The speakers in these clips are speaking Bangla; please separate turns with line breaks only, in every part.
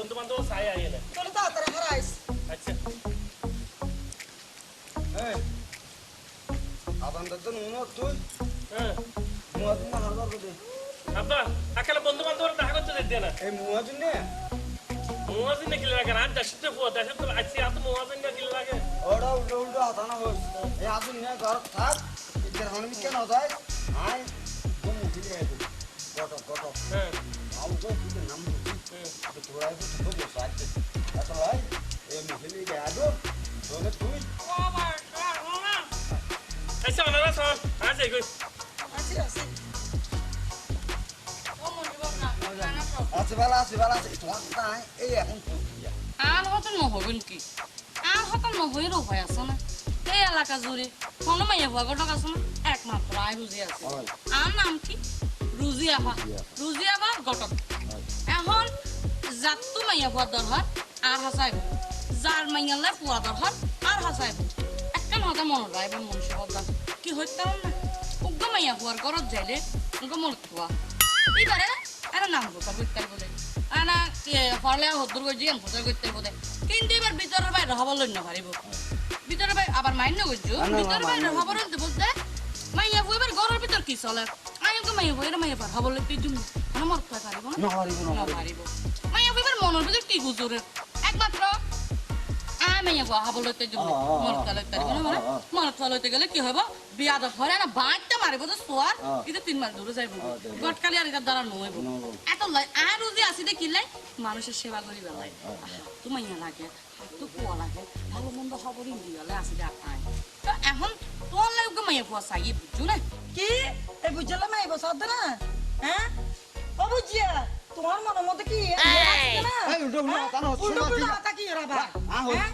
বন্ধু বান্ধব চাই আইয়ে না
চলো তাড়াতাড়ি হারাইস
আচ্ছা
এই আদানটা তো নুন তুই
হ্যাঁ
মুয়াজিন না হারবার করে
আব্বা আকালে বন্ধু বান্ধব দেখা করতে দিতে না
এই মুয়াজিন নে
মুয়াজিন না কিলে লাগে রাত দশটা পর দশটা তো আছি আত মুয়াজিন না কিলে লাগে
ওটা উল্টো উল্টো আদানা হস এই আদিন নে ঘর থাক ইদের হনমি কেন যায় আই কোন মুখিলে আইতো গট
হ্যাঁ
আউ তো তুই নাম তো তোরা তো তো বসে আছে এত লাই এই মুখিলে গায়দো তোরে তুই
আচ্ছা ওনারা সব আছে কই
আসি আসি ও মনি বাবা না
আছে বালা আছে তোমার তাই এই এখন তো দিয়া
আর হতো নহবেন কি আর হতো নহইরও ভয় আছে না এই এলাকা জুড়ে কোনো মাইয়া ভয় ঘটক আছে না একমাত্র আই রুজি আছে আর নাম কি রুজি আবা ঘটক এখন জাতু মাইয়া ভয় দরকার আর হাসাইব যার মাইয়ালে পুয়া দরকার আর হাসাইব একটা মাথা মনে রাখবে মনুষ্য হদ্দার কি হইতাম না উগ্গ মাইয়া ভয়ার ঘরত যাইলে উগ্গ মনে থুয়া এইবারে এরা নাম কথা করতে বলে আনা ফলে হদ্দুর করে জিয়ান প্রচার করতে বলে কিন্তু এবার ভিতরের বাইরে হবার লইন না পারিব ভিতরের বাইরে আবার মাইন্য করছো ভিতরের বাইরে হবার হইতে বলতে মাইয়া এবার ঘরের ভিতর কি চলে আইকে মাইয়া বইরা মাইয়া পার হবার লইতে দিম মানে মরতে পারিব না পারিব মাইয়া এবার মনের ভিতর কি গুজরে একমাত্র মাইয়া হবার লইতে দিম মরতে লইতে পারিব না মানে মরতে লইতে গেলে কি হইব বিয়া তো ঘরে না বাইকটা মারিব তো সোয়ার এটা 3 মাস দূরে যাইব গটকালি আর এটা দ্বারা নইব এত লাই আর রুজি আসি দে কি লাই মানুষের সেবা করি বেলাই তো মাইয়া লাগে তো পোয়া লাগে ভালো মন্দ খবরই দিয়ালে আসি দে আয় তো এখন তোর লাগে মাইয়া পোয়া চাই বুঝছো না
কি এই বুঝলা মাই বসদ না হ্যাঁ ও বুঝিয়া তোমার মনের মধ্যে কি
এই উল্টো উল্টো কান হচ্ছে
উল্টো
না
উল্টো কথা কি রাবা হ্যাঁ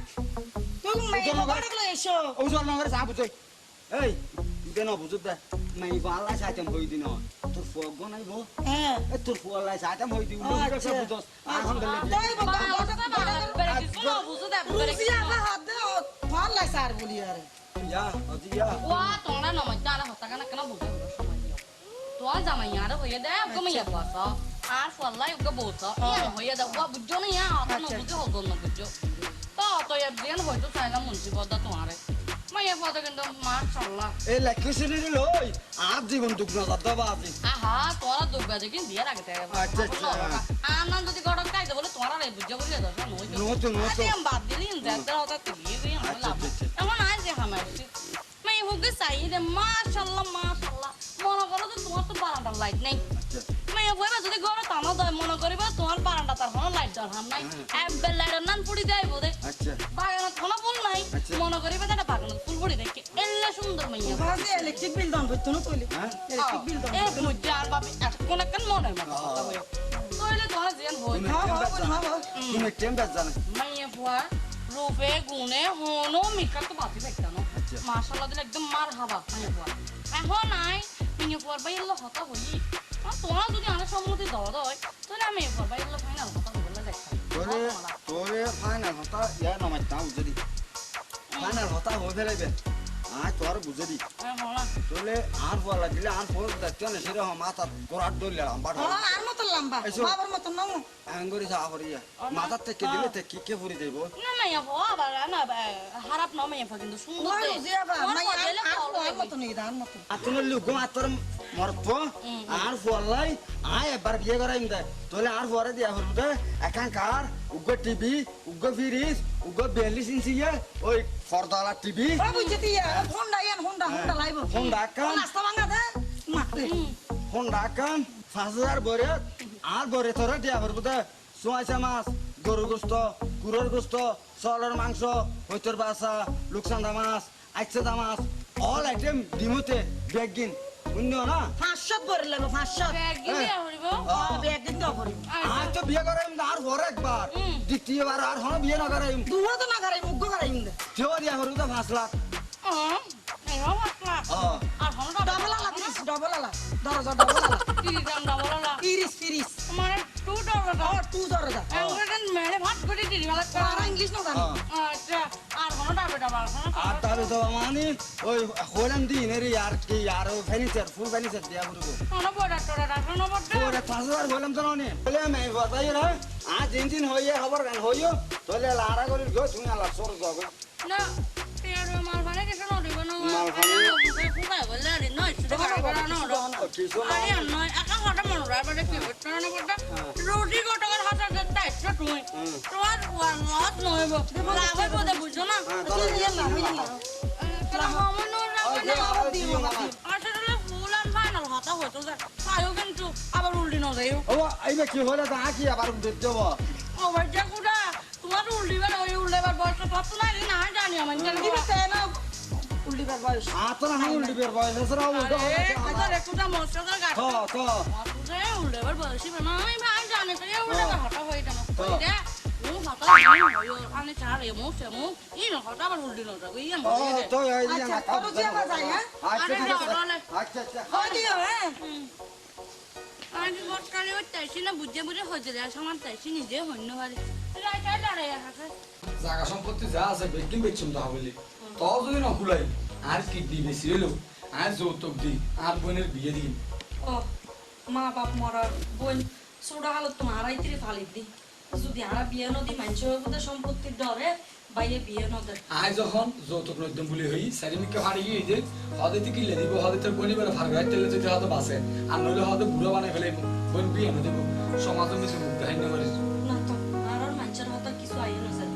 তুমি মাই বড় এসো
ও জল নগরে যা বুঝই এই কেন বুঝত দে মাই বালা সাইতাম হই দিন তোর ফগ নাইবো
হ্যাঁ
এ তোর ফলা সাইতাম হই দি উল্টো উল্টো সব বুঝস এখন বেলে
তাই বাবা
বুঝো দে
রুজি আবা হাত দে ভাল লাই সার বলি আরে
ইয়া অজিয়া
ওয়া তোমরা নমজ তারা হতা কানা কেন বুঝো সময় দিও তো জামাই আর হইয়া দে গো মাইয়া পোয়া আর ফলাই গো বউতা ইয়া হইয়া দে ওয়া বুঝো না ইয়া অত না বুঝো হগল না বুঝো তো তো ইয়া দিন হয়তো চাইলাম মুন্সি বদা তোমারে মাইয়া পোয়া কিন্তু মাশাআল্লাহ
এই লেখিসনি লই আপ জীবন দুগ্ন দাদা আজি
আহা তোরা দুর্গা দেখি বিয়ে রাখতে
আচ্ছা, আচ্ছা।
আনন্দ যদি গড়ক খাইতে বলে তোরা রে বুঝে বলে দশ নই
নো তো
আমি বাদ দিলি যাতে হতা তুই বিয়ে আমার লাভ এমন আজ যে হামাইছি মাই হুগে চাই রে মাশাআল্লাহ মনে করো তো তোমার তো বারান্দার লাইট নাই মাই বইবা যদি ঘরে তামা দয় মনে করিবা তোমার বারান্দা তার হন লাইট দরকার নাই একবার লাইটের নান পুড়ি দেয় বোধে
আচ্ছা
বাগানত কোনো ফুল নাই মনে করিবা এটা বাগানত ফুল পুড়ি দেখে এল্লা সুন্দর মাইয়া
বাজে ইলেকট্রিক বিল দাম বইতো না কইলে ইলেকট্রিক বিল দাম
এ মুজা আর বাপি কোন একন মনে মনে কথা হই তোইলে তোরা জিয়ান হই
তুমি টেম্পার জানো
মাইয়া বুয়া রূপে গুণে হনো মিকা তো বাতি দেখতানো মাশাআল্লাহ দিলে একদম মার হাবা মাইয়া বুয়া এখন নাই মাইয়া বুয়ার বাইল্লা হতা হই তোরা যদি আমার সম্মতি দাও দয় তাহলে আমি বুয়ার বাইল্লা ফাইনাল হতা বলে দেখতাম
তোরে ফাইনাল হতা ইয়া নমাই তাও যদি ফাইনাল হতা হয়ে ফেলাইবে আয় তোর বুঝে দি তোলে আর বলা দিলে আর ফোর দেখতে না সেরে মাথা গোড়ার দইলে লম্বা
আর মত লম্বা বাবার মত নমু
আঙ্গুরি সাহরিয়া মাথা থেকে দিলে থেকে কে ফুরি দেব
না মাইয়া বুয়া আবার না খারাপ না মাইয়া কিন্তু সুন্দর
ওই রুজিয়া বা মাই আর মত নেই দান মত
আতুন লুক মাতর মরপ আর ফলাই আয় এবার বিয়ে করাইম দে তোলে আর ফরে দিয়া হরুদে একান কার উগ্র টিভি উগ্র ফ্রিজ উগ্র 42 ইঞ্চি ওই ফরদালা টিভি
বাবু যেতিয়া হোন্ডা হোন্ডা লাইব
হোন্ডা কাম
নাস্তা ভাঙা দে মাতে
হোন্ডা কাম 5000 বরে আর বরে তোরে দিয়া হরুদে সোয়াইসা মাছ গরু গোস্ত কুরোর গোস্ত সলের মাংস হইতর বাসা লুকসান্দা মাছ আইছাদা মাছ অল আইটেম দিমুতে বেগিন বুঝছো না
500 বরে লাগো 500
ব্যাগ গিয়ে হইব
ব্যাগ দিতে হবে
আজ তো বিয়ে করাইম আর পরে একবার দ্বিতীয়বার আর হন বিয়ে না করাইম
দুয়া তো না করাই মুগ্গ করাই
কেউ দিয়া হরু তো 5 লাখ
এরো মাতলা আর হন
ডবল আলা ডবল আলা দরজা ডবল আলা
কি দাম ডাবলা
30
মানে 2 ডলার
ও 2 দরজা
এঙ্গেন মেরে ভাত করে দিই মালা
আর ইংলিশ না জানি
আচ্ছা আর হন ডাবে ডাবা আছে না
আর তবে তো মানে ওই হলাম দিন রে আর কি আর ফার্নিচার ফুল ফার্নিচার দিয়া করবো
কোন বড় টড়া রাখো না বড়
ওরে 5000 হলাম তো নে বলে আমি বাতাই না আজ দিন হইয়ে খবর গান হইও তাহলে লারা করি গো তুমি আলা সর যাবে
না তের মাল বানে কিছু না দিব না
মালখানে?
ফুকাই বলে রে নয় শুধু করা না
কিছু না
আরে নয় একা হঠাৎ মনে রায় বলে কি হচ্ছে না বড় রুটি গোটার হাতে যেতে ইচ্ছা তুমি তোমার ওয়ান মাস নয় লাভে বলে বুঝছো না তাহলে হামন আসলে ফুল আর ফাইনাল হতা হতো যে পায়ও কিন্তু আবার উল্টি না যাইও
ও আইবে কি হলো তা কি আবার দেখতে যাব
ও ভাইয়া কুড়া তোমার উল্টি বার ওই উল্লেবার বয়স কত না না জানি আমি জানি
দিবে তাই না উল্লিবার বয়স
আতরা হাউল দিবের বয়স সরা ও
আরে কুড়া মশলা গাছ
তো তো
তুই উল্লেবার বয়স না আমি ভাই জানি তো উল্লেবার হতা হই কেন রে ও হতা আমি চারে মো ইনো হতা আবার উল্টি না যাবে ইয়ান
ও তো এই
আচ্ছা
না
কত যে আমরা যাই হ্যাঁ
আচ্ছা ঠিক আছে
আরে
আচ্ছা আচ্ছা
হয় দিও হ্যাঁ
আমি বটকালে ওই তাইছি না বুঝে বুঝে হয়ে যায় সমান তাইছি নিজে হন্য হারি রাইটা দাঁড়ায় আছে
জায়গা সম্পত্তি যা আছে বেকিং বেচুম তা বলি তাও যদি না খুলাই আর কিডনি বেশি হলো আর যৌতুক দি আর বোনের বিয়ে দিই
ও মা বাপ মরার বোন সোডা হালত তোমার আড়াইতিরে ফালি দি যদি আরা বিয়ে নদী মানুষের বোধ সম্পত্তির ডরে বাইরে বিয়ে নদে
আয় যখন যৌতুক নদ্যম বলে হই সারিমিকে হারিয়ে গিয়ে যে হদে থেকে কিলে দিব হদে তোর বোনি বেলা ফারগাই তেলে যদি হদে বাসে আর নইলে হদে বুড়ো বানাই ফেলে বোন বিয়ে এনে দেবো সমাজের মিশে মুখ দেখাই না পারিস
না তো আর মানুষের হতা কিছু আইয়ে না স্যার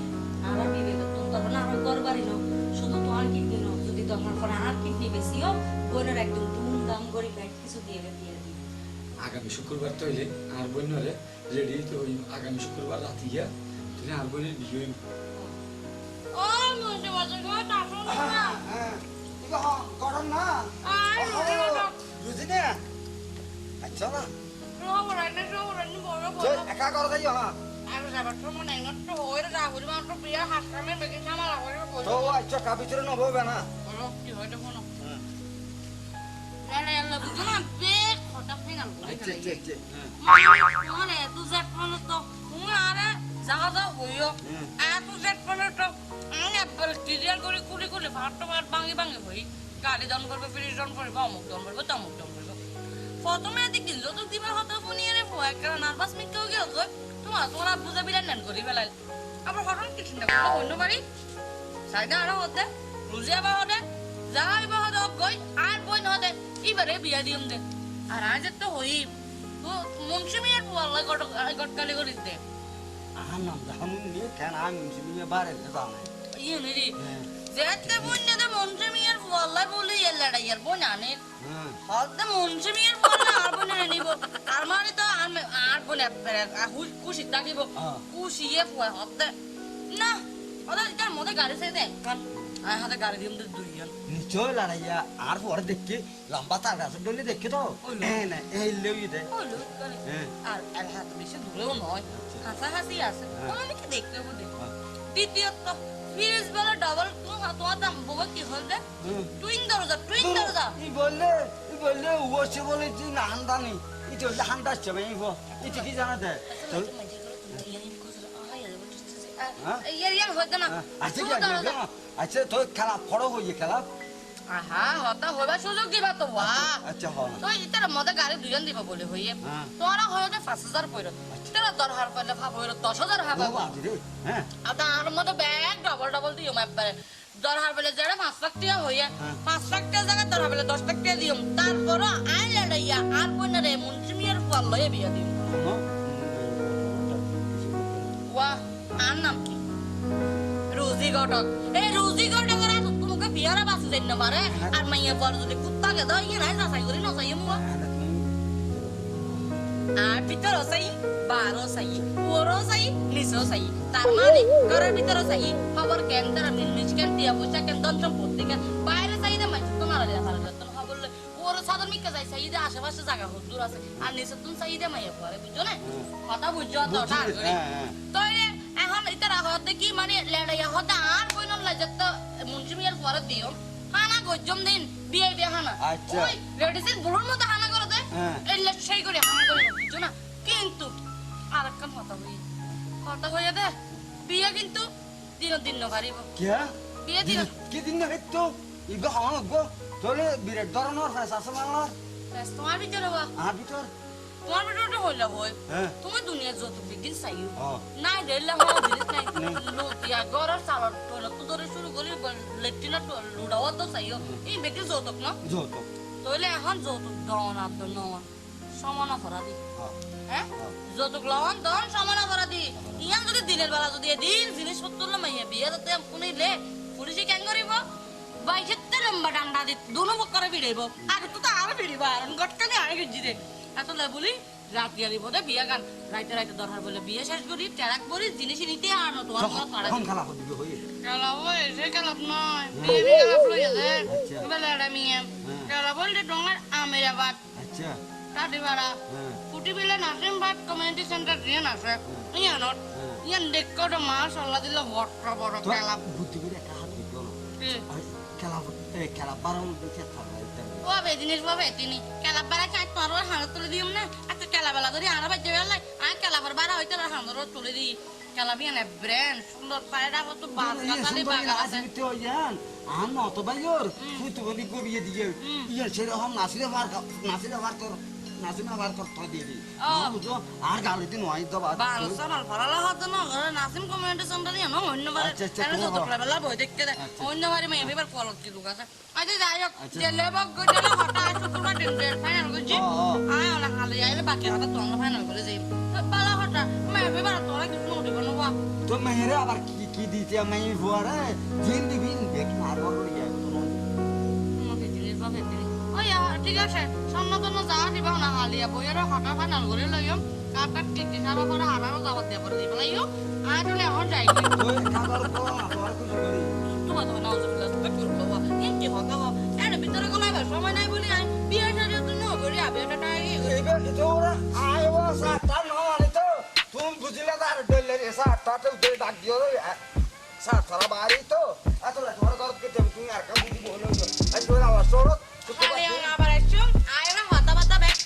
আর বিবেক তখন আর করবারই ন শুধু তোমার কিডনি ন যদি দরকার পড়ে আর কিডনি বেশিও বোনের একদম ধুমধাম করে ব্যাগ কিছু দিয়ে দিয়ে দিই
আগামী শুক্রবার তো হইলে আর বোন হলে রেডি তো হই আগামী শুক্রবার রাতে গিয়া তুই আর বোনের বিয়ে হইব
ও মুঝে বাজে গো টাসো না
হ্যাঁ ঠিক গরম না
আই রুটি না
বুঝিনে আচ্ছা না
রোবরানি বড়
তো
বড়
একা করে যাইও হ্যাঁ
আর যাবার তো মনে নাই তো হইরে রাহুল মাত্র বিয়া হাসকামে বেগে সামা লাগবে বল
তো আচ্ছা কাবিচরে নববে না
বলো কি হইতে ফোন না না আল্লাহ বুঝনা বে খটা ফিনাল
আচ্ছা আচ্ছা আচ্ছা
মানে তুই যে ফোন তো আরে যাওয়া যাও হইও আর তুই যে ফোন তো আমি একবার ক্লিয়ার করে কুড়ি কুড়ি ভাতটা ভাত ভাঙি ভাঙি হই গাড়ি দান করবে ফ্রিজ দান করবে অমুক দান করবে তমুক দান করবে প্রথমে এদিক দিল তো দিবার হতো ফোনিয়ে রে ভয় একটা নার্ভাস মিকেও গেল তো তোমার বুঝা বিরান নেন করি বেলায় আবার হঠাৎ কিছু না অন্য বাড়ি সাইডে আরো হতে রুজিয়া বা হতে যাই বা হতে গই আর বই হতে এবারে বিয়া দিম দে আর আজ তো হই তো মুন্সিমি আর বল্লা গটকালি করিস দে
আহাম নাম দাম নিয়ে কেন আমি মিশে বারে যাও না
ইয়ে নেরি যেতে বন্যা দে মুন্সিমি আর বল্লা বলি এ লড়াই আর বই আনে
হ্যাঁ
হতে মুন্সিমি আর বল্লা আর বই নিব আর মানে তো আর বই খুশি থাকিব খুশিয়ে ফুয়া হতে না ওদের তার মধ্যে গাড়ি চাই দেখ আর হাতে গাড়ি দিম তো দুইজন
নিশ্চয় লড়াইয়া আর পরে দেখি লম্বা তার গাছ ডলে দেখি তো হ্যাঁ না এই লেই দে
হলো
হ্যাঁ
আর হাত বেশি দূরেও নয় হাসাহাসি আছে অনেকে দেখতে হবে দ্বিতীয়ত ফ্রিজ বেলা ডাবল তোমার দাম বাবা কি হল রে টুইন দরজা
ই বললে ওসে বলে যে না হান্দানি ই তো হান্দা চবে ই গো ই কি জানা দে চল
ইয়ার হইতে না
আচ্ছা কি আগে আচ্ছা তো খেলা ফড়ো হইয়ে খেলা
আহা হতা হইবা সুযোগ দিবা তো ওয়া
আচ্ছা হল
তো ইতার মধ্যে গাড়ি দুজন দিবা বলে হইয়ে তোরা হইতে 5000 পয়রা তোরা দরহার পাইলে ভাব হইলো 10000 হাবা
বাবা রে হ্যাঁ
আর তার মধ্যে ব্যাগ ডবল দিও মাপবারে দরহার পেলে যারা 5 লাখ টাকা হইয়া 5 লাখ টাকা জায়গা দরহার পেলে 10 লাখ টাকা দিও তারপর আই লড়াইয়া আর কোনরে মুন্সিমিয়ার ফল লয়ে বিয়া দিও ওয়া আর নাম কি রোজি গটক এই রোজি গটক আর তোমাকে বিয়ারা বাসু দেন না মারে আর মাইয়া পর যদি কুত্তা কে দাও ইয়ে নাই যাচাই করি না চাই মুয়া আর ভিতর চাই 12 চাই 14 চাই 19 চাই তার মানে ঘরের ভিতর চাই খবর কেন তার মিলমিশ কেন দিয়া পয়সা কেন দন সম্পত্তি কেন বাইরে চাই না মাইছ তো নারা হারা করতে খবর ওর সাদর মিকে যাই চাই দে আশেপাশে জায়গা দূর আছে আর নিচে তুমি চাই দে মাইয়া পরে বুঝছো না কথা বুঝছো তো তার তো এখন এটা হতে কি মানে লেড়াইয়া হতে আর কই নন লাগে তো মুন্সিমিয়ার পরে দিও হানা গজম দিন বিয়ে বিয়ে হানা
আচ্ছা
ওই লেডিসের বুড়োর মতো হানা করে দে এই সেই করে হানা করে বুঝছো না কিন্তু আরেকখান কথা হই দে বিয়ে কিন্তু দিন দিন পারিব
কি
বিয়ে দিন
কি দিন না তো ইগো হন গো তোলে বিরাট ধরনের ফেসা সমালার
তোমার ভিতরে বা
আর ভিতর
তোমার ভিতরে হইলা হই
হ্যাঁ
তুমি দুনিয়া যত বিগিন চাইও
হ্যাঁ
নাই দেলা হওয়া জিনিস নাই লোটিয়া গড়ার চালার টয়লেট তো ধরে শুরু করি লেট্রিনা লুড়াও তো চাইও এই বেগে যতক না
যত
তইলে এখন যতক দন আর নন সমান অপরাধী
হ্যাঁ
হ্যাঁ যতক লন দন সমান অপরাধী ইয়ান যদি দিনের বেলা যদি এদিন জিনিসপত্র মাইয়া বিয়ে তাতে শুনিলে পুলিশে কেন করিব বাইশেতে লম্বা ডান্ডা দি দুনো বকরে ভিড়াইব আগে তো আর ভিড়িব আর গটকানে আগে গিজি দে আসলে বলি রাত গেলি বোধে বিয়ে গান রাইতে রাইতে দরকার বলে বিয়ে শেষ করি ট্যারাক করি জিনিস নিতে আনো তোমার কোনো তাড়া
কম খেলা হদিবে হই
কালাব এসে কালাব নয় বিয়ে বিয়ে কালাব লই আছে
আচ্ছা।
বেলাটা মিয়ে কালাব বলতে ডঙ্গার আমেরাবাদ
আচ্ছা
কাটিপাড়া কুটি বিলে নাসিম বাদ কমিউনিটি সেন্টার রিয়ান আছে ইয়ানত ইয়ান দেখো তো মাশাআল্লাহ দিলে বড় বড় কালাব
বুদ্ধি করে একটা হাত দিও না
কি
খেলা খেলা বারণ দেখে থাকা
ও বে জিনিস বাবে তিনি কালাব বাড়া কাট পারো হাড় তুলে দিম না আচ্ছা কালাবেলা ধরে আর বাজে বেলা আর কালাবার বাড়া হইতে হাড় তুলে দি কালাবিয়ান ব্র্যান্ড সুন্দর পায়রা তো বাস কাটালে বাগা আছে
তো ইয়ান আন অত বাইর তুই তো বলি গবিয়ে দিয়ে ইয়া সেরকম নাসিরে বার কর নাসিনা বার কর তো দিয়ে দি বুঝো আর গালিতে নয় দবা
বাংলা মাল ফালালা হাত না ঘরে নাসিম কমিউনিটি সেন্টার ইয়ানো অন্যবারে কেন তো প্রাবেলা বই দেখতে দে অন্যবারে মে এবার কলক কি লুক আছে আচ্ছা যাই হোক জেলে বক গজলে হটা শুক্রবার দিন ফাইনাল করছি আয় না খালি আইলে বাকি হাতে তো ফাইনাল করে যাই বালা হটা মে এবার তোরা কিছু নোটি বানবা
তো মেহেরে আবার কি কি দিতে আমি ফুয়ারে জিন দিবিন দেখ আর বড় ইয়া
তোমাকে জিনিস বাবে দিলি ওই ঠিক আছে সন্ন্যতন যা দিবা না হালিয়া বইয়ের হটা ফাইনাল করে লইম কাপকাট টিকি সারা পরে হারানো যাবত দিয়ে পরে দিবা লাইও আয় তুলে এখন যাই
তুই খাবার কো তোর কিছু করি
তোমার তো নাও জুবিলা তো করব বাবা এই কি হতা গো এর ভিতরে কোন আইবা সময় নাই বলি আই বিয়ে শাড়ি তো নো করি আবে এটা টাই
এবার তোরা আয়ো সাতটা নয় তো তুমি বুঝলে তার ডলের সাতটাতে উঠে ডাক দিও সাত সারা বাড়ি তো এত তোমার ঘর কে তুমি আর কা বুঝি বলো আই তোরা আওয়াজ সরত
খালি আবার আসছো আয় না হতা বাতা ব্যাক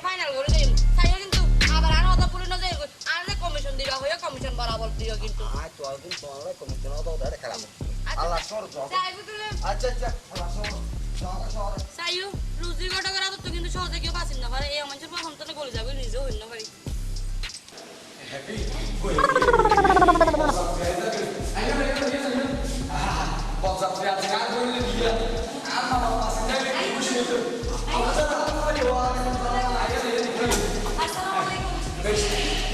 ফাইনাল করে দিম তাই কিন্তু আবার আর হতা পুরনো যাই আর যে কমিশন দিবা হইয়া কমিশন বরাবর দিও কিন্তু
আয় তো আদিন তোরা কমিশন তো ধরে খেলা আল্লাহ সর যাও
যাইবো তুলে
আচ্ছা আচ্ছা আল্লাহ সর
সাইও রুজি গটা করা তো কিন্তু সহজে কেউ পাছিস না পারে এই মানুষের পর হন্তনে গলে যাবে নিজেও হইল না পারি
হ্যাপি বক্সাপে আছে আর বললে বিয়া আর না পাশে যাইলে কি খুশি হতো
আসসালামু আলাইকুম
বেশ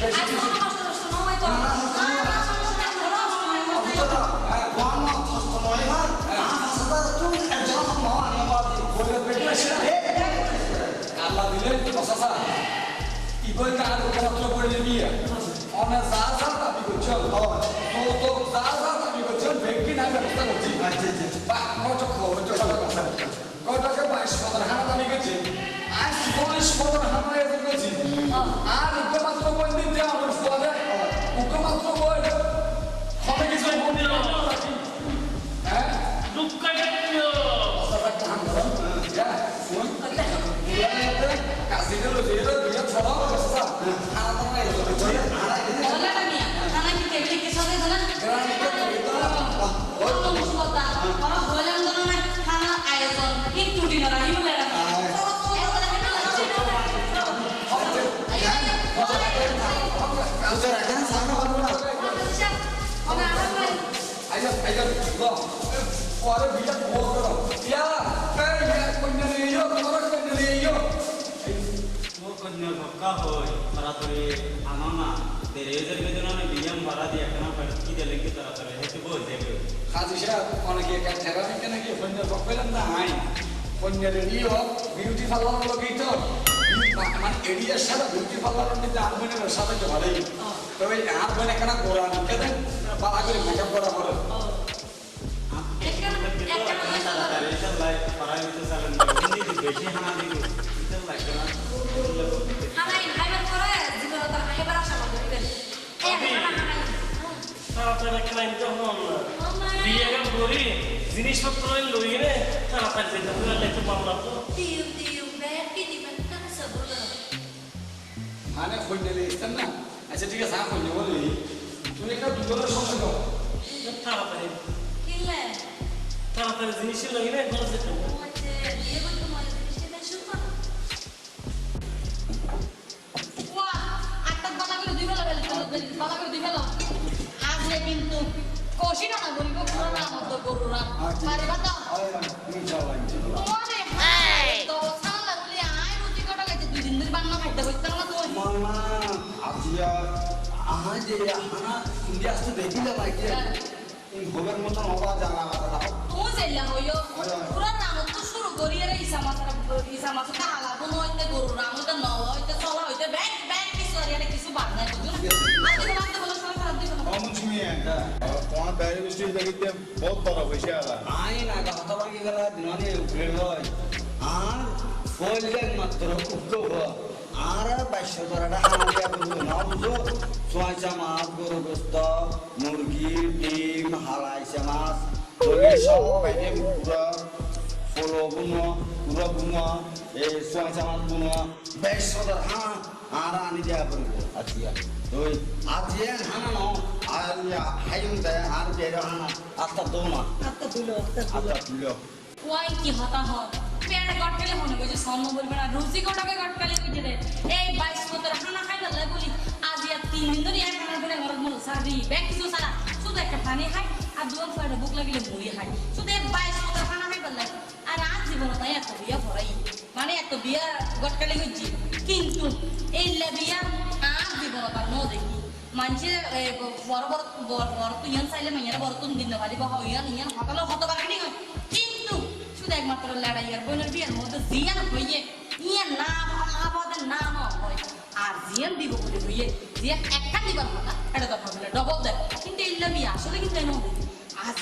বেশ
আসসালামু আলাইকুম
আল্লাহ দিলেন বসাসা ইবল কার উপর পড়লে বিয়া অনা যা যা দাবি করছো তো যা যা দাবি করছো ব্যক্তি না ব্যবস্থা করছি বা কত খরচ কতকে 22 হাজার দাবি করছি আজ 40 হাজার এত করছি আর উপমাত্র বই দিতে আমার ফলে উপমাত্র বই হবে কিছু বলি হ্যাঁ
দুঃখ কাটিও
কাজিনে লো যেটা বিয়া ছড়া বসা
বলাটা মিয়া খানা কি টেবিলে কি সাথে জানা ও তো মুসলতা আমার বলেন জানা না খানা আয়োজন ঠিক টুটি না রাহি বলে রাখা
আইয়া লো পরে বিয়া বল করো ইয়া এই কন্যা নিয়ে তোমার কন্যা নিয়ে
वो कन्या पक्का हो बराबरी आना तेरे इधर के दिनों में बियम बरा दिया करना पड़ती है लेकिन तरह तरह है तो बोल देंगे
খাদিসা অনেকে ক্যান্সার আমি কেন কি কন্যা পকলাম না আই কন্যা নিও বিউটি পার্লার লগেই তো মানে এরিয়ার সাথে বিউটি পার্লার মধ্যে আর মনে সাথে তো ভালোই তবে আর মনে কেন গোরা না কেন বালা করে মেকআপ করা পড়ে
इधर लाइक पढ़ाई में तो सालन हिंदी बेची हमारी इधर लाइक ना
খানাই খাইবার করে জীবন তো খাইবার আশা করতে
তাড়াতাড়ি ক্লাইন্ট যখন বিয়ে গান করি জিনিসপত্র লই রে তাড়াতাড়ি যেতে হবে লাগতে পারলাম তো
দিউ দিউ ব্যাগ কি দিবেন তাহলে সবর করো
মানে কন্যা নিয়ে না আচ্ছা ঠিক আছে কন্যা বলি তুমি একটা দুজনের সঙ্গে দাও
তাড়াতাড়ি
কি কিনলে
তাড়াতাড়ি জিনিসের লই না ঘরে যেতে হবে।
হচ্ছে বিয়ে করতে মজা জিনিসটা দেয় শুনবো না
ওয়া আটটা বালা করে দিবে বালা করে দিবে আজকে কিন্তু কোশি না বলবো পুরো না মত গরুরা পারে বাতা ওরে তো সালা বলি আই রুটি কটা খাইতে 2 দিন ধরে বান্না খাইতে হইতো না তো
মামা আজিয়া আমার যে হানা ইন্ডিয়া আসতে দেখিলে বাইকে এই গোবের মতন হওয়া জানা কথা
তুই যাইলা হইও পুরো নাম তো শুরু করি রে ইসা মাছটা হালাবো নইতে গরুরা আমাকে নও হইতে চলা হইতে ব্যাগ ব্যাগ কিছু আর কিছু বাদ নাই বুঝুন আজকে বাদ বলো সবাই খারাপ দিবেন
তোমার বাইরে বৃষ্টি দেখিতে বহুত বড় হয়েছে আলা
আই না কথা বাকি গেলা দিনে উঠে হয় আর বললে মাত্র উঠব আর 2200 টাকা হানা দিয়া বুঝো না বুঝো সোয়াইছা মাছ গরু গোস্ত মুরগি ডিম হালাইছা মাছ ওই সব বাইরে পুরা ফলো বুনো পুরা বুনো এই সোয়াইছা মাছ বুনো 2200 টাকা আর আনি দিয়া বলবো আজিয়া ওই আজিয়া হানা ন আর হাইম দে আর বের হানা আস্তা দোনা
আত্মা দিল আত্মা দিল
আস্তা তুলো
ওয়াই কি হতা হ পেড়ে গটকালে মনে কইছে সম্ম বলবে না রুচি কোটাকে গটকালে কইছে রে এই 22 মতের খানা খাইলা লাই বলি আজ ইয়া 3 দিন ধরে এক খানা করে ঘরত মল সারি ব্যাগ কিছু সারা শুধু একটা পানি খাই আর দুজন ফয়টা বুক লাগিলে মুড়ি খাই শুধু 22 মতের খানা খাই বললাই আর আজ জীবন তাই এত বিয়া ভরাই মানে এত বিয়া গটকালে কইছি কিন্তু এই বিয়া আজ জীবন তার ন দেখি মানছে বড় বড় বড় তো ইয়ান চাইলে মাইয়ারা বড় তুন দিন না পারি বা ইয়ান হতালো হতবার কিনি কিন্তু শুধু একমাত্র লড়াই আর বোনের বিয়ের মধ্যে জিয়ান হইয়ে ইয়ান না আমাদের নাম হয় আর জিয়ান দিব বলে হইয়ে জিয়ান একটা দিবার কথা এটা তো ভাবলে ডবল দেয় কিন্তু ইল্লা বিয়ে আসলে কিন্তু এনে আজ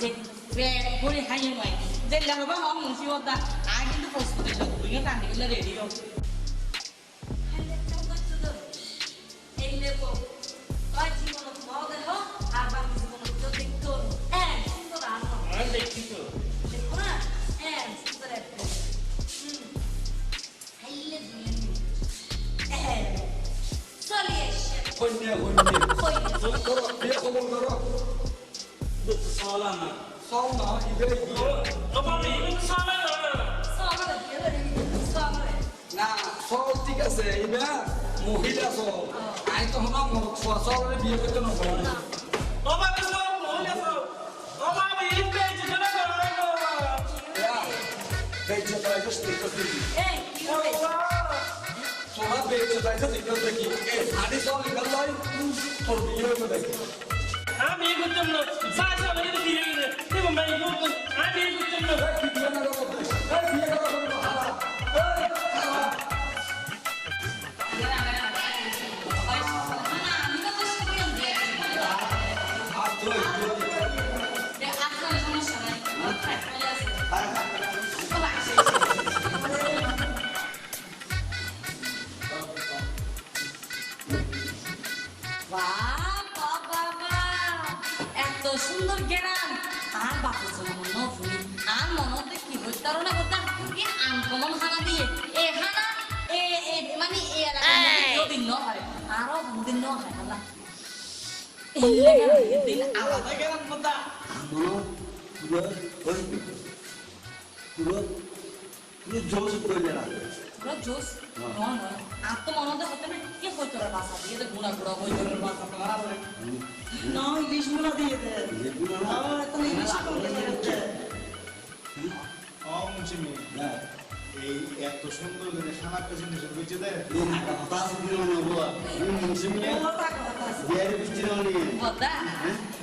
করে হাইয়ে নয় যে লাগবা হম মুসিবতটা আ কিন্তু প্রস্তুতি লাগবে টানি গেলে রেডি হোক
এই লেবো ওই জীবন মগের হোক আর বাকি জীবন তো দেখতো সুন্দর আসো
আর দেখছি তো
দেখো না সুন্দর একটা হাইলে দিলেন চলে এসে
কন্যা করো বিয়ে কবল করো
চলা না
সব না ইবে
ও বাবা এই সামনে না
চলে চলে
না সব ঠিক আছে ইবে মহিলা সব আই তো হনা সবারে বিয়ে করতে না পারি
ও বাবা সব মহলে সব ও বাবা এই পেজ জনা করো
বেঁচে তাই তো স্টিক করতে
এই কি হবে
সোনা বেঁচে তাই তো দেখতে দেখি এই শাড়ি সব নিকাল লাই তোর বিয়ে করে দেখি
আমি এই করতাম না সাজা আমি তো দিয়ে গেলে তুমি মাই করতে আমি এই করতাম না
কি বিয়ে না করতে এই বিয়ে করা করতে হালা এই হালা
আমি তো শুনি
আর তুই
যে আসলে সমস্যা নাই এত সুন্দর গেরাম আর বাপু মনে ফুলি আর মনে কি হইতারো না কথা এই আনকমন খানা দিয়ে এ খানা মানে এ এলাকায় দিন ন হয় আরো দিন ন হয় না এই লেগে দিন আলাদা গেরাম কথা
মনো পুরো ওই পুরো পুরো জোশ করে না
পুরো জোস নয় আর তো মনে হতে না কি হইতো রে বাসা দিয়ে তো গুণা গুড়া হইতো রে বাসা পারা বলে
না ইলিশ মুলা দিয়ে দে তো ইলিশ করে দে
মুন্সি
না
এই এত সুন্দর করে খানা পেছনে বুঝে দেয়
এই না কথা শুনি না বাবা মুসিমিয়া
কথা কথা
বিয়ের বৃষ্টি না নি
বদা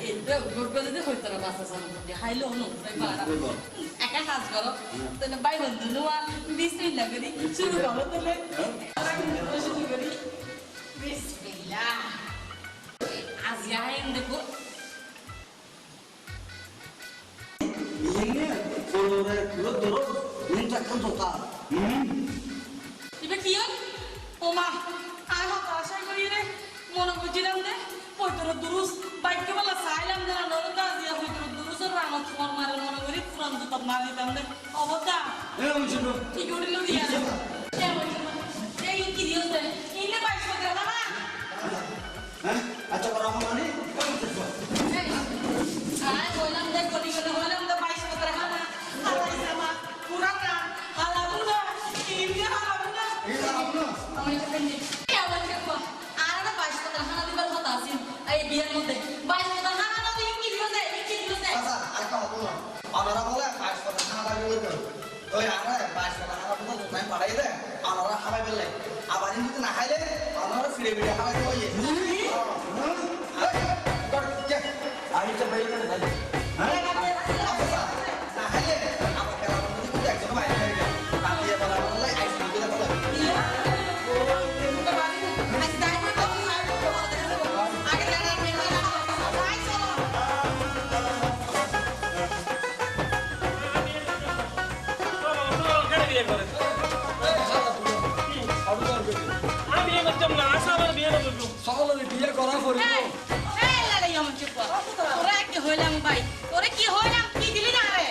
এই তো গড়গড়ে যে হইতো রে বাসা সামনে হাইলো নো তাই পারা একা কাজ করো তাহলে বাই বন্ধু নোয়া বিসমিল্লাহ করি শুরু করো তাহলে শুরু করি বিসমিল্লাহ আজ ইয়াইন দেখো
ইয়ে কোরে পুরো ধরো নিটা কাম তোতা
ইবে কি হল ওমা আর হাত আশা করি রে মনে বুঝিলাম দে পয়তর দুরুস বাইক বলা সাইলাম না নরদা দিয়া পয়তর দুরুস রাম তোমার মারে মনে করি পুরান তো মার দিতাম দে অবদা
এ মুসিম
কি করিল দিয়া এই কি দিও দে ইনে বাইক করে না
হ্যাঁ আচ্ছা বড় মানে
আয় বললাম দে করি গেলে বললাম
সকলের বিয়ে করা পড়িব
এই, এই লালে এমন চুপ কর। তোরা কি হইলাম ভাই? তোরে কি হইলাম? কি দিলি না রে?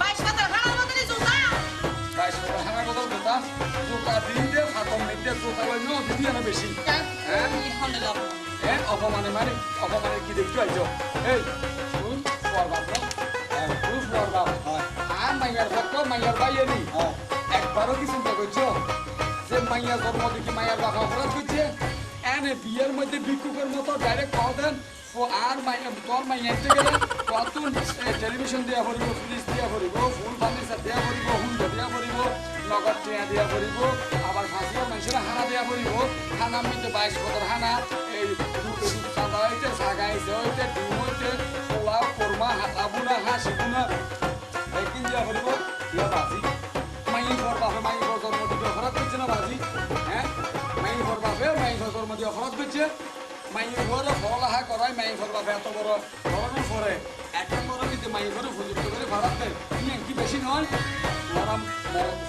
22 পাতার খানার বদলে জুতা।
হানা কথা কথা জোতা দিতে ফাটম নিতে জোতা লইনো দিদি আনা বেশি হ্যাঁ
কি হনে লাভ?
হ্যাঁ অপমানে কি দেখতে আইছো এই তুই পরবাদ তুই পরবাদ আর মাইয়ার ভক্ত মাইয়ার বাইয়েনি একবারও কি চিন্তা করছো যে মাইয়ার জন্ম দেখি মাইয়ার বাবা অপরাধ করছে এনে বিয়ের মধ্যে ভিক্ষুকের মতো ডাইরেক্ট খাওয়া দেন ও আর মাইয়া তোর মাইয়া এসে গেলে কত টেলিভিশন দেওয়া পড়িব ফ্রিজ দেওয়া পড়িব ফুল ফার্নিচার দেওয়া পড়িব হুন্ড দেওয়া পড়িব নগদ টিয়া দেওয়া পড়িব আবার ফাঁসিও মানুষের হানা দেওয়া পড়িব হানা মধ্যে 22 পদর হানা এই সাদা হইতে সাগা হইতে হইতে ডিম হইতে পোলাও কোরমা হাতাবুনা হাসি বুনা একদিন দেওয়া পড়িব ইয়া বাজি মাই ফর বাপে মাই ফর জন্ম দিয়ে অপরাধ করছে না বাজি হ্যাঁ মাই ফর বাপে মাই ফর জন্ম দিয়ে অপরাধ করছে মাই ঘরে পড়ালেখা করায় মাই ঘর বাপে এত বড় ধরনের পরে এখন বড় কিন্তু মাই ঘরে উপযুক্ত করে ভাড়া দেয় কি বেশি নয় ওরা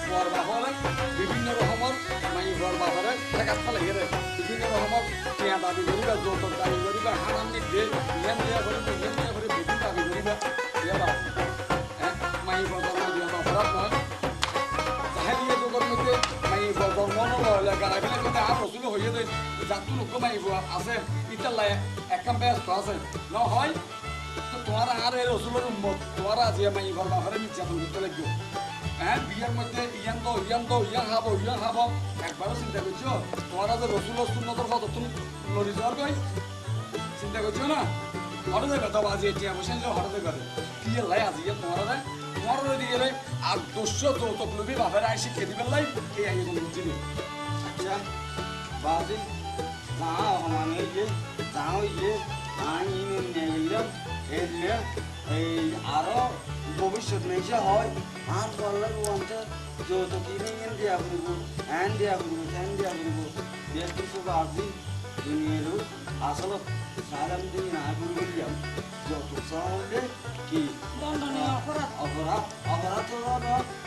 ফর বাপরে বিভিন্ন রকমের মাই ঘর বাপরে ঠেকাত ফেলে গেলে বিভিন্ন রকমের টিয়া দাবি করিবা যৌতুক দাবি করিবা হারাম দিতে ইয়ান দেওয়া করিবা বিভিন্ন দাবি করিবা ইয়া বাপ হ্যাঁ মাই ঘর জন্ম দিয়ে অপরাধ নয় চাহিয়ে যুগের মধ্যে মাই ঘর জন্ম নহলে গাড়াবিলাক কিন্তু আর রসুল হয়ে যায় যাতু লোক মাইব আছে ইতালাই একদম ব্যস্ত আছে নহয় তো তোমার আর এই রসুলের উম্মত তোমার আজ মাইবার বাহারে নির্যাতন করতে লাগবে হ্যাঁ বিয়ের মধ্যে ইয়ান খাবো একবারও চিন্তা করছো তোমার আজ রসুলের সুন্নতর কত তুমি লড়ি যাওয়ার কই চিন্তা করছো না হরে যাবে তবে আজ এটি বসে হরে যাবে কি লাই আজ তোমার দিকে আর দস্য যৌতুক লোভী বাপের আই শিখে দিবেন লাই এই আই বুঝিনি
আচ্ছা বাজি যাও মানে যে যাও যে আমি নিলাম এই আরো ভবিষ্যৎ মেসে হয় আর বললাম ওয়ান্টা যত কিনে দিয়া করব হ্যান্ড দিয়া করব বেশ কিছু বাজি দুনিয়ারও আসলে সারাম দিন না করলাম যত সাহলে কি
দণ্ডনীয় অপরাধ
অপরাধ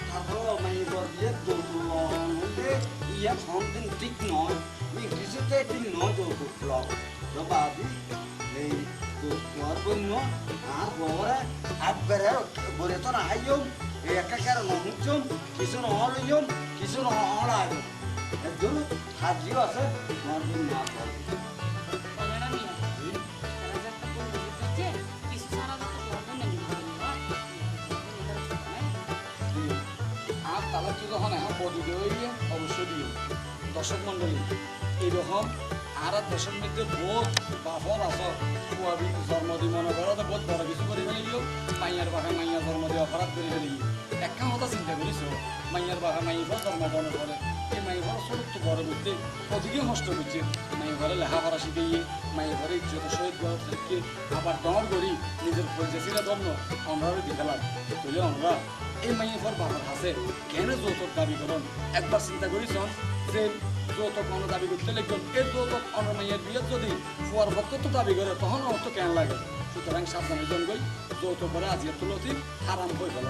তারপর মানে দিয়ে যত হলে ইয়া something ঠিক নয় ইংরেজিতে ঠিক নয় যত ব্লগ বাজি এই তোমার বন্য আর বড় একবারে বলে তো না হাইম এই একটা কারণ নুচম কিছু নহলইম কিছু নহলাইম একজন হাজিও আছে তোমার বন্য না করে
বলে না মিয়া তারা যাতে বলে দিচ্ছে কিছু সারা তো করবে না
আর তাহলে তো যখন এখন বদলে হয়ে অবশ্যই দিও দর্শক মন্ডলী এইরকম আর দেশের মধ্যে বহুত বাফর আছে কুয়াবি জন্মদি মনে করো তো বহুত বড় কিছু করে ফেলে গিয়েও মাইয়ার বাপে মাইয়া জন্মদি অপরাধ করে ফেলে গিয়ে একটা কথা চিন্তা করিস মাইয়ার বাপে মাইয়া জন্ম মনে করে এই মাই ঘর ছোট তো বড় করতে ওদিকে নষ্ট করছে মাই ঘরে লেখাপড়া শিখে গিয়ে মাই ঘরে যত শহীদ থেকে আবার ডর করি নিজের পরিচয় ধন্য আমরাও দেখালাম তুলে আমরা এই মাইয়া ঘর বাবার হাসে কেন যৌতুক দাবি করেন একবার চিন্তা করিস যে যৌতুক অন্য দাবি করতে লাগবে এর যৌতুক অন্য মাইয়ের বিয়ে যদি ফুয়ার ভক্ত তো দাবি করে তখন অর্থ কেন লাগে সুতরাং সাবধানে জন গই যৌতুক করে আজকের তুলসী হারাম হয়ে গেল